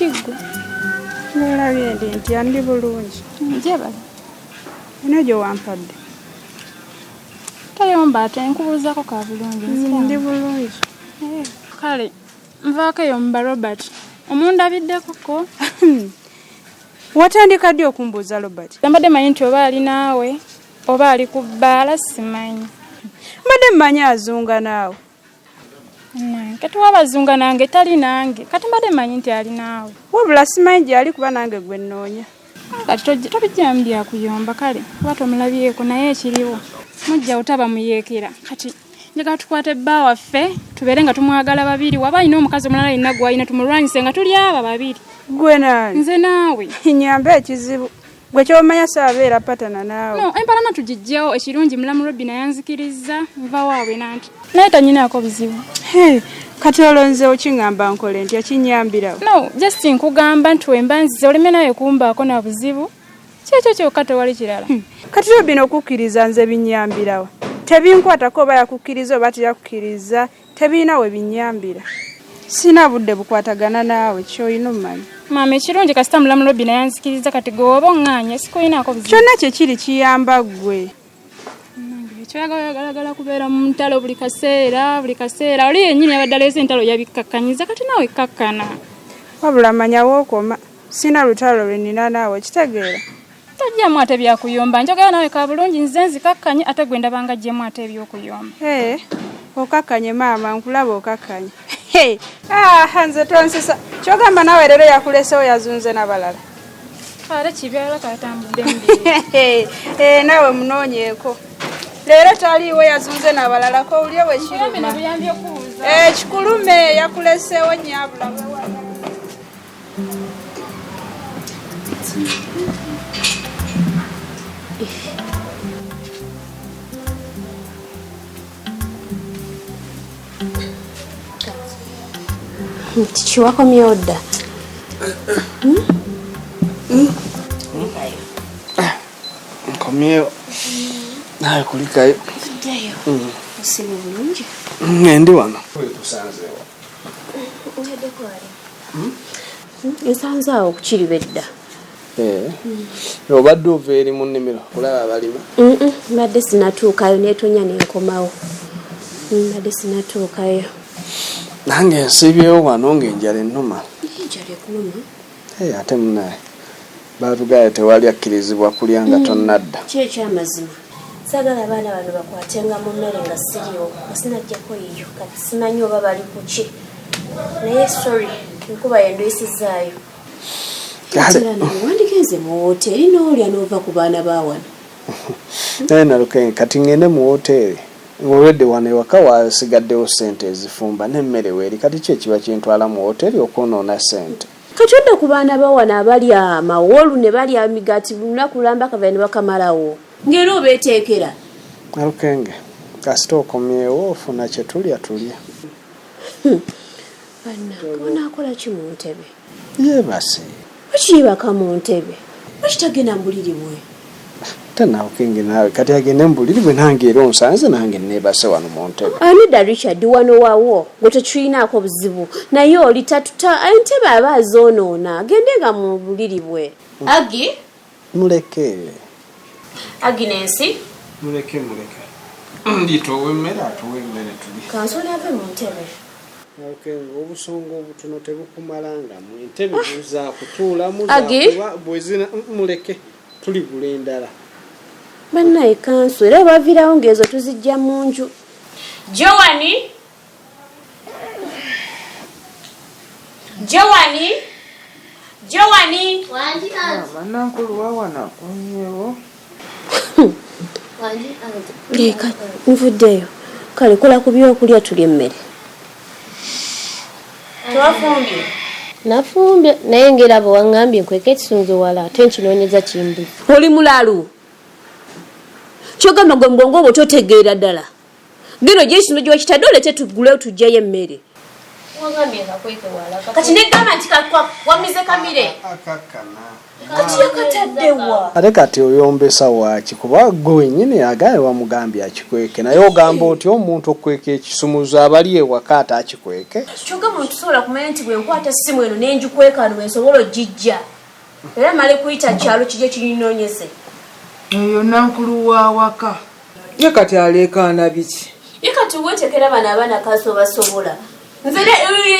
Kiggo. Nolabye nti andi bulungi. Njebala. Eno gye wampadde. Tayomba ate nkubuuzako ka bulungi. Ndi bulungi. Kale, nvaako eyo mba Robert. Omundabiddeko ko. Watandika ddi okumbuuza Robert? Mbadde manyi nti oba ali naawe, oba ali ku bbaala simanyi. Mbadde mmanyi azunga naawe. Kati wabazunga nange tali nange. Kati mbadde manyi nti ali naawe. Wabula simanyi gy'ali kuba nange gwe nnoonya. Kati tobijjamu bya kuyomba kale. Kuba tomulabyeko naye ekiriwo. Mujja otaba muyeekera. Kati njagala tukwate bba waffe tubeere nga tumwagala babiri. Waba alina omukazi omulala alina gw'alina tumulwanyise nga tuli aba babiri. Gwe nani? Nze naawe. Nyambe ekizibu. Gwe ky'omanya saabeera patana naawe. No, empalana tugijjawo ekirungi mulamu Robbi nayanzikiriza nva waabwe nanti. Naye tanyinaako bizibu. Kati olonze okingamba nkole nti akinyambirawo. No, just nkugamba nti wemba nzize oleme nawe kumbaako na buzibu. Kyekyo kyokka tewali kirala. Kati Robbi okukkiriza nze binyambirawo. Tebinkwatako oba yakukkiriza oba teyakukkiriza. Tebiina we binyambira. Sina budde bukwatagana naawe ky'olina omanyi. Maama ekirungi kasita mulamu Robbi nayanzikiriza kati gweoba oŋŋaanye sikuyinaako bizibu. Kyonna kye kiri kiyamba ggwe. Kyoyagala kubeera mu ntalo buli kaseera. Oli yennyini yabadde aleese entalo yabikakkanyiza kati naawe kakkana. Wabula manyawo okoma. Sina lutalo lwe nnina naawe kitegeera. Tojjamu ate byakuyomba. Njogera nawe ka bulungi nze nzikakkanye ate gwe ndaba nga ajjemu ate ebyokuyomba. Okakkanye maama nkulaba okakkanye. Nze tonsisa. Kyogamba naawe leero yakulesewo yazunze n'abalala. Kale kibyala katambudde mbiri. Naawe munoonyeeko. Leero taliiwo yazunze n'abalala ko ulye bwe kiruma. Kikulume yakuleseewo nnyabula. Kiwakomye odda. Nkomyeyo. Naye kulikayo. Osibe bulungi. Ndi wano. Tusanzeewo. Oyedde kwali. Nsanzaawo ku KIRIBEDDA. Obadde ova eri mu nnimiro kulaba abalima? Mbadde sinatuukayo neetonya nenkomawo. Mbadde sinatuukayo. Nange nsibyewo wano ng'enjala ennuma. Enjala ekuluma? Ate munaye baatugaya tewali akkirizibwa kulya nga tonnadda. Ki ekyamazima? Saagala abaana bano bakwatenga mu mmere nga siriiwo. Sinajjako yiyo kati simanyi oba bali ku ki. Naye sorry enkuba yendwisizaayo. Wandigenze mu woteeri n'olya n'ova ku baana ba wano. Naye nalukenge kati ngende mu woteeri. Ng'olwedde wano ewaka wasigaddewo ssente ezifumba n'emmere weeri kati ki ekiba kintwala mu woteeri okwonoona ssente. Kati odda ku baana ba wano abalya amawolu ne balya emigaati lunaku lulamba akava ne bakamalawo. Ng'era obeeteekera. Nalukenge kasita okomyewo ofuna kye tulya. Bannange onaakola ki mu ntebe? Yeebase. Okiyibaka mu ntebe. Okitagenda mu buliri bwe. Nalukenge naawe kati agende mu buliri bwe nange era onsanze nange neebase wano mu ntebe. Anida Richard wano wawo gwe tekirinaako buzibu naye oli tatuta entebe aba azoonoona agendenga mu buliri bwe. Agi? Muleke. Aginensi? Muleke. Nditowe emmere atuwe emmere tuli. Kansoli ave mu ntebe. Nalukenge obusonga obutono tebukumalanga mu ntebe buza kutuulamu bwezina muleke tuli gula endala. Bannaye kansu era baviirawo ng'ezo tuzijja mu nju. Jowani? Bannankulu wawana akomyewo. Leka nvuddeyo. Kale kola ku byokulya tulya emmere. Twafumbye. Nafumbye naye ngera bwe waŋŋambye nkweka ekisunzo wala ate nkinoonyeza kimbi. Oli mulalu. Kyogamba gwe mugongo obwo totegeera ddala. Gino gye kino gye wakitadde olete tugule tugyayo emmere. Wangambye kakweke walaka. Kati negamba nti wamize kamire. Kati yakataddewa. Ate kati oyombesa waaki kuba gwe wennyini agaye wamugambye akikweke naye ogamba oti omuntu okweka ekisumuzo abali ewaka ate akikweke. Kyokka muntu sobola kumanya nti bwe nkwata essimu eno n'enjikweka wano wensobola ogijja. Era male kuyita kyalo kijje kinyinoonyeze. Eyo nankulu wa waka. Ye kati aleekaana biki? Ye kati weetekera bano abaana kaso basobola. Nze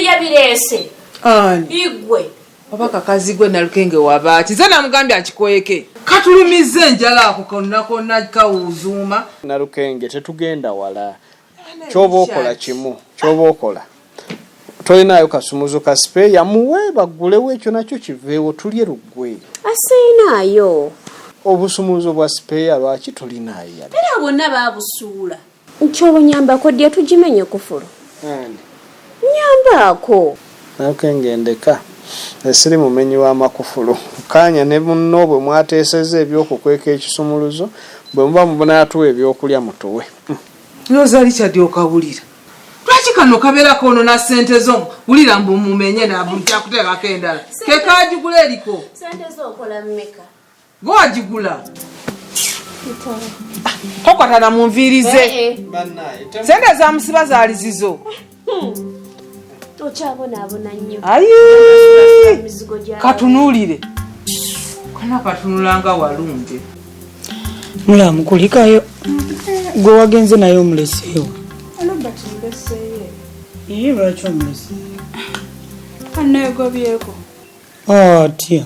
yabireese. Ani? Igwe. Obaka kazigwe Nalukenge wabaati. Ze namugambye akikweke. Katulumize enjala ako konna kawuzuuma. Nalukenge tetugenda wala. Ky'oba okola kimu. Ky'oba okola. Tolinayo kasumuzo ka spare yamuwe bagulewo ekyo nakyo kiveewo tulye luggwe. Asiinaayo. Obusumuzo bwa spare lwaki tolinayo yali? Era bonna baabusuula. Nky'obunyambako ddya tugimenye kufulu. Nyambaako. Nalukenge ndeka. Esiri mumenyi w'amakufulu. Kanya ne munno bwe mwateeseza ebyokukweka ekisumuluzo bwe muba mubunaatuwa ebyokulya mutuwe. Loza Richard okawulira. Lwaki kano kabeerako ono na ssente zo wulira mbu mumenye kyakuteekako endala. Ke kaagigula eriko. Sente zo okola mmeka? Gwe wagigula. Tokwatana munviirize. Sente za musiba zaali zizo. Okyabonaabona nnyo. Ayi! Katunuulire. Kana katunulanga walungi. Mulamu kulikayo. Gwe wagenze naye omuleseewo. Robert mbeseye. Iye lwaki omulese? Aneegobyeko. Atya.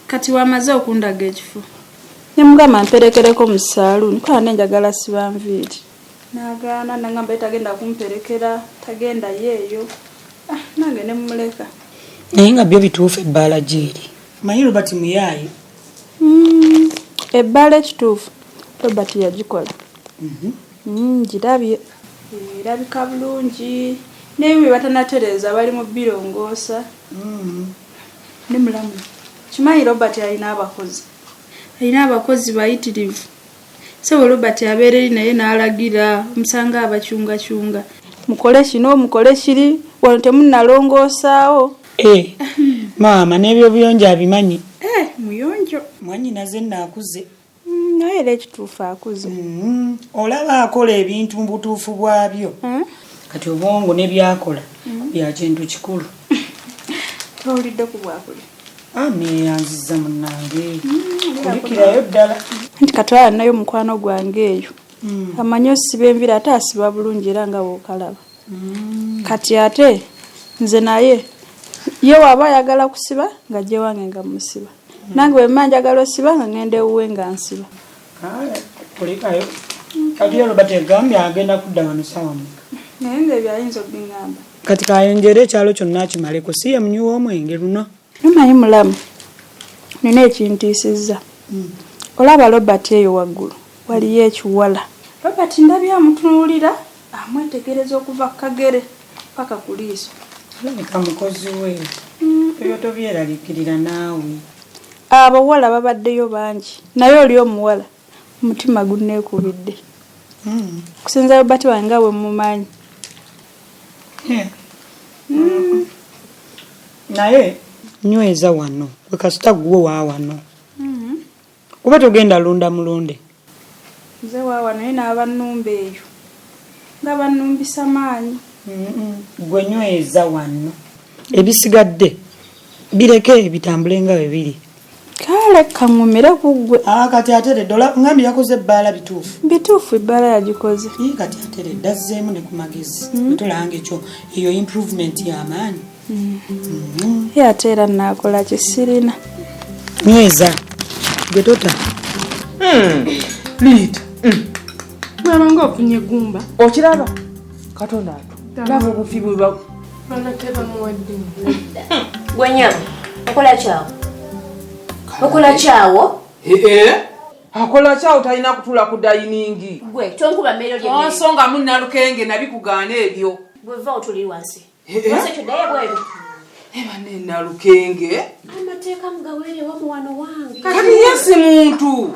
Kati wamaze okundaga ekifo. Ne mugamba mperekereko mu saloon kwa nenjagala siba nviiri. Nagaana nangamba tagenda kumperekera tagenda yeeyo. Nange ne mumuleka. Naye nga byo bituufu ebbaala gyeri. Manyi Robert muyaaye. Ebbaala ekituufu Robert yagikola. Girabye. Erabika bulungi. Newe batanatereza bali mu birongoosa. Ne mulamu. Kimanyi Robert alina abakozi. Alina abakozi bayitirivu. Sewe Robert abeereri naye n'alagira musanga abacyunga. Mukole kino mukole kiri wano temunnalongoosaawo. Maama n'ebyo buyonjo abimanyi. Muyonjo. Mwannyina ze naakuze. Naye era ekituufu akuze. Olaba akola ebintu mu butuufu bwabyo. Kati obwongo ne byakola bya kintu kikulu. Towulidde ku bwakuli. Neyanziza munnange. Kulikirayo ddala. Nti katwala nayo mukwano gwange eyo. Amanyi osiba envira ate asiba bulungi era nga bw'okalaba. Kati ate nze naye ye waba ayagala kusiba nga gye wange nga musiba. Nange bwe mmanjagala osiba nga ngende ewuwe nga nsiba. Kulikayo. Kati Robert yagambye agenda kudda wano ssaawa muka. Naye ng'ebyo ayinza okubingamba. Kati kayonjere ekyalo kyonna akimaleko si ye munywi w'omwenge luno. Namanyi mulamu. Nina ekintiisizza. Olaba Robert eyo waggulu waliyo ekiwala. Robert ndabye amutunuulira amwetegereza okuva ku kagere paka ku liiso. Olabika mukozi we. Ebyo tobyeraliikirira naawe. Abawala babaddeyo bangi naye oli omuwala omutima gunneekubidde. Kusinza Robert wange nga bwe mumanyi. Naye nyweza wano bwe kasita gwe wa wano. Kuba togenda lunda mulonde. Nze wa wano naye n'abannumba eyo nga bannumbisa maanyi. Gwe nyweza wano. Ebisigadde bireke bitambule nga bwe biri. Kale kaŋŋumire ku ggwe. Kati atere dola ngambi yakoze ebbaala bituufu. Bituufu ebbaala yagikoze. Kati atere dazzeemu ne ku magezi. Tulanga ekyo eyo improvement y'amaanyi. Ye ate era naakola kisirina. Nyweza gwe tota. Liita. Mwaba ng'ofunye gumba. Okiraba? Katonda atu. Laba obufi bwe ba. Banateba muwadde. Gwenyama, okola kyawo. Okola kyawo? Akola kyawo talina kutula ku dayiningi. Gwe, tonkuba mmere lye mmere. Onsonga Nalukenge nabikugaana ebyo. Gwe va otuli wansi. Wansi ekyo ddaye bweru. Ne Nalukenge. Amateeka mugaweere wamu wano wange. Kati yesi muntu.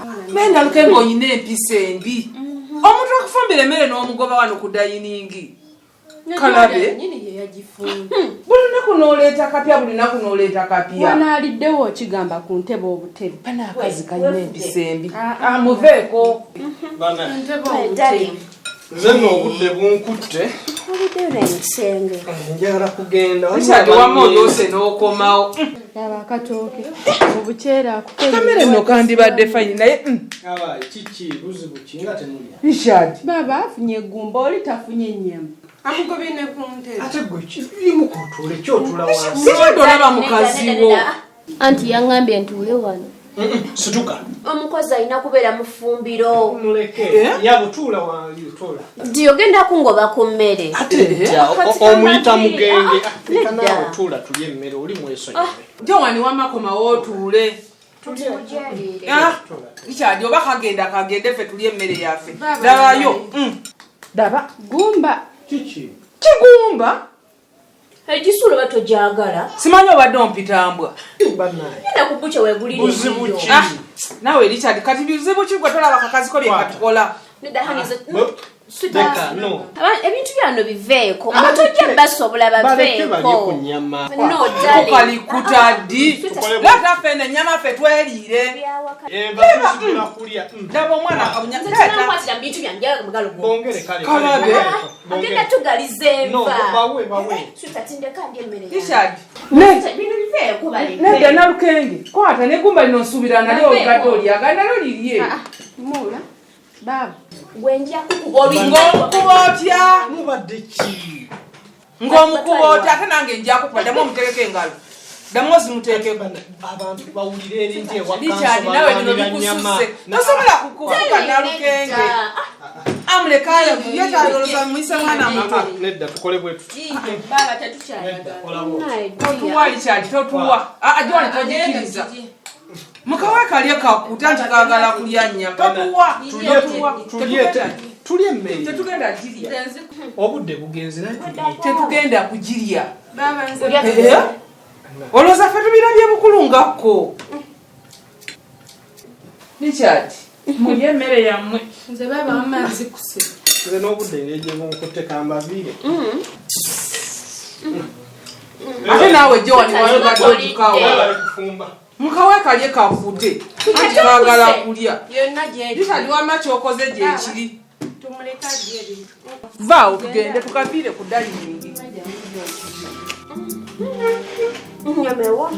Nalukenge oyina empisa embi. Omuntu akufumbira emmere n'omugoba wano ku dayiningi. kalabe buli naku noleeta kapya buli naku noleeta kapya wanaaliddewo okigamba ku ntebe obutebe bana akazi kalina empisembi muveeko nze nno obudde bunkutte obuddeyo naye mukisenge njagala kugenda richard wama oyose n'okomawo laba akatooke obuceera akutebe kamere nno kandibadde fayini naye abaye kiki buzibu kinga temulya richard baba afunye eggumba oli tafunye ennyama amugobye ne ku ntebe ate gwe kirimu kotule kyotula wansi sikyo olaba mukazi wo anti yaŋŋambye ntuule wano situka omukozi alina kubeera mu ffumbiro muleke yabutuula wantuula nti ogenda kungoba ku mmere omuyita mugenge leka naawe tuula tulye emmere oli mwesonyiwe jowani wamakomawo otuule richard oba kagende ffe tulye emmere yaffe dabayo daba gumba kiki kigumba egisulo batojagala simanyi obadde ompitambwa enda kubuca wegulire buzibu ki nawe richard kati bizibu ki gwe tolaba kakaziko byekatukola ebintu byano biveeko abatojja basobola baveeko ukalikuta ddi leta fene ennyama ffe tweriire daba omwana kalabe agenda tugaliza enva richard nedda nalukenge kwata negumba lino nsuubira nali olugadde olyaga nalo lirye mula baba ng'omukuba otya mubadde ki ng'omukuba otya ate nange njakukuba ddamu omutegeko engalo ddamu ozimuteekeko abantu bawulira erinti richard nawe bino bikususe tosobola kukuvuga nalukenge amulekayo yekyaloloza muyise mwana muto nedda tukole bwetu totuwa richard totuwa joni togikiriza mukawe kalye kakuta nti kagala kulya nnyama totuwa tulye emmere tetugenda girya obudde bugenze naye tetugenda kugirya olowooza ffe tubirabye bukulungakko richard mulye emmere yammwe nze baba amazzi kuse nze n'obudde ngeje bunkutte kambaviire ate naawe jowani wayogadde okukawo kufumba mukawe kalye kakute anti kagala kulya yonna gyeri richard wama kyokoze gyekiri tumuleka ddi ebintu vaawo tugende tukaviire ku daliningi nyamewa